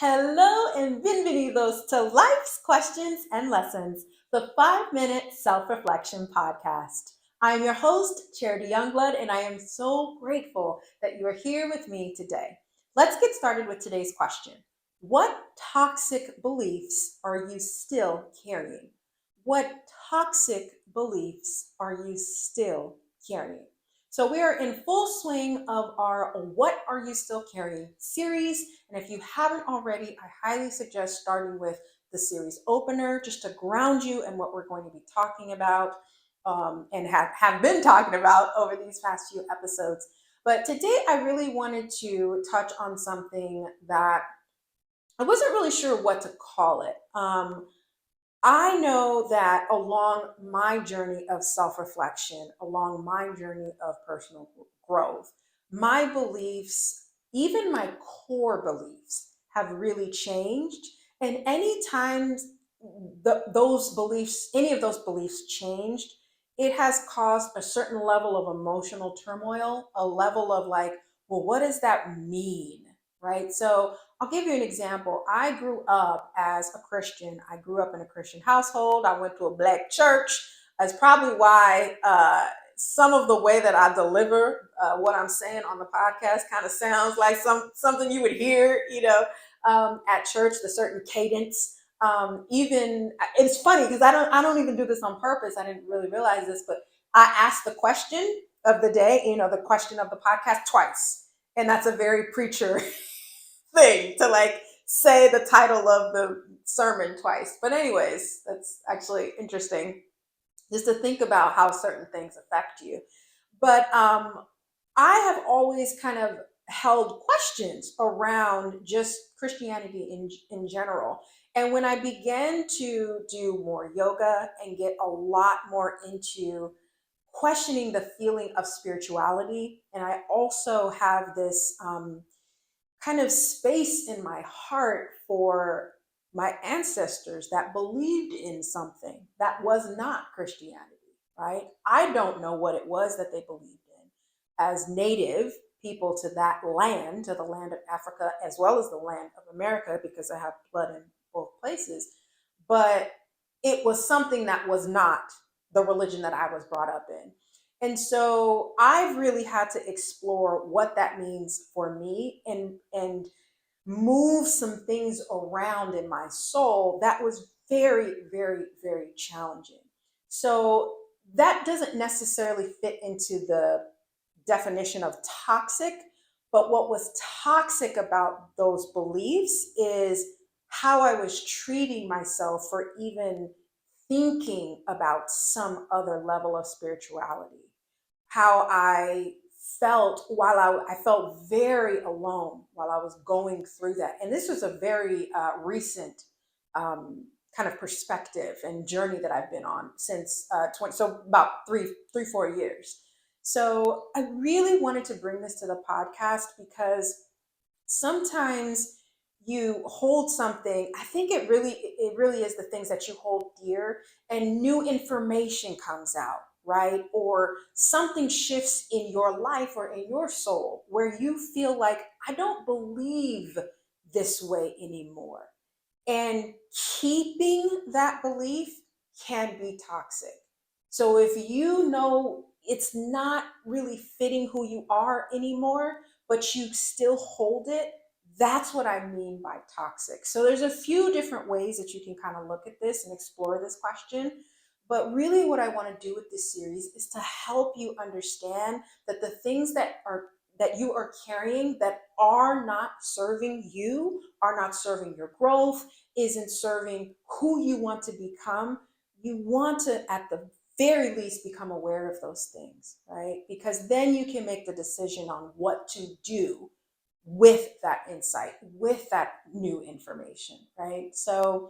Hello and bienvenidos to Life's Questions and Lessons, the 5-minute self-reflection podcast. I am your host, Charity Youngblood, and I am so grateful that you are here with me today. Let's get started with today's question. What toxic beliefs are you still carrying? What toxic beliefs are you still carrying? So we are in full swing of our What Are You Still Carrying series. And if you haven't already, I highly suggest starting with the series opener just to ground you in what we're going to be talking about and have been talking about over these past few episodes. But today I really wanted to touch on something that I wasn't really sure what to call it. I know that along my journey of self reflection, along my journey of personal growth, my beliefs, even my core beliefs, have really changed. And any times those beliefs, any of those beliefs changed, it has caused a certain level of emotional turmoil, a level of like, well, what does that mean? Right. So I'll give you an example. I grew up as a Christian. I grew up in a Christian household. I went to a black church. That's probably why some of the way that I deliver what I'm saying on the podcast kind of sounds like something you would hear, at church. The certain cadence. Even it's funny because I don't even do this on purpose. I didn't really realize this, but I asked the question of the day, the question of the podcast twice, and that's a very preacher thing to like say the title of the sermon twice. But anyways, that's actually interesting just to think about how certain things affect you. But I have always kind of held questions around just Christianity in general. And when I began to do more yoga and get a lot more into questioning the feeling of spirituality, and I also have this kind of space in my heart for my ancestors that believed in something that was not Christianity, right? I don't know what it was that they believed in. As native people to that land, to the land of Africa, as well as the land of America, because I have blood in both places, but it was something that was not the religion that I was brought up in. And so I've really had to explore what that means for me and move some things around in my soul that was very, very, very challenging. So that doesn't necessarily fit into the definition of toxic, but what was toxic about those beliefs is how I was treating myself for even thinking about some other level of spirituality, how I felt while I felt very alone while I was going through that. And this was a very recent kind of perspective and journey that I've been on since 20, so about 4 years. So I really wanted to bring this to the podcast because sometimes you hold something. I think it really is the things that you hold dear, and new information comes out, right? Or something shifts in your life or in your soul where you feel like, I don't believe this way anymore. And keeping that belief can be toxic. So if you know it's not really fitting who you are anymore, but you still hold it, that's what I mean by toxic. So there's a few different ways that you can kind of look at this and explore this question. But really what I want to do with this series is to help you understand that the things that you are carrying that are not serving you, are not serving your growth, isn't serving who you want to become, you want to, at the very least, become aware of those things, right? Because then you can make the decision on what to do with that insight, with that new information, right? So,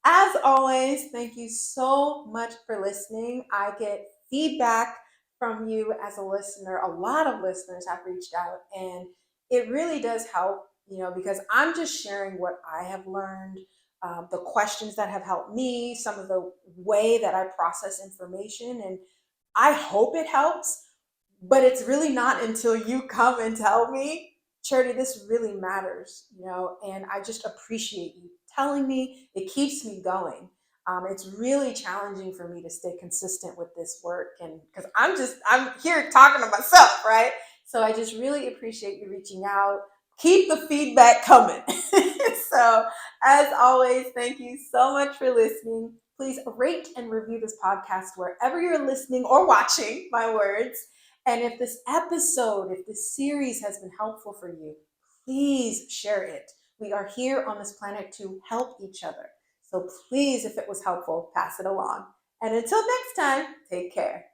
as always, thank you so much for listening. I get feedback from you as a listener. A lot of listeners have reached out, and it really does help, because I'm just sharing what I have learned, the questions that have helped me, some of the way that I process information, and I hope it helps. But it's really not until you come and tell me, Charity, this really matters, and I just appreciate you telling me. It keeps me going. It's really challenging for me to stay consistent with this work, and because I'm here talking to myself, right? So I just really appreciate you reaching out. Keep the feedback coming. So, as always, thank you so much for listening. Please rate and review this podcast wherever you're listening or watching my words. And if this series has been helpful for you, please share it. We are here on this planet to help each other. So please, if it was helpful, pass it along. And until next time, take care.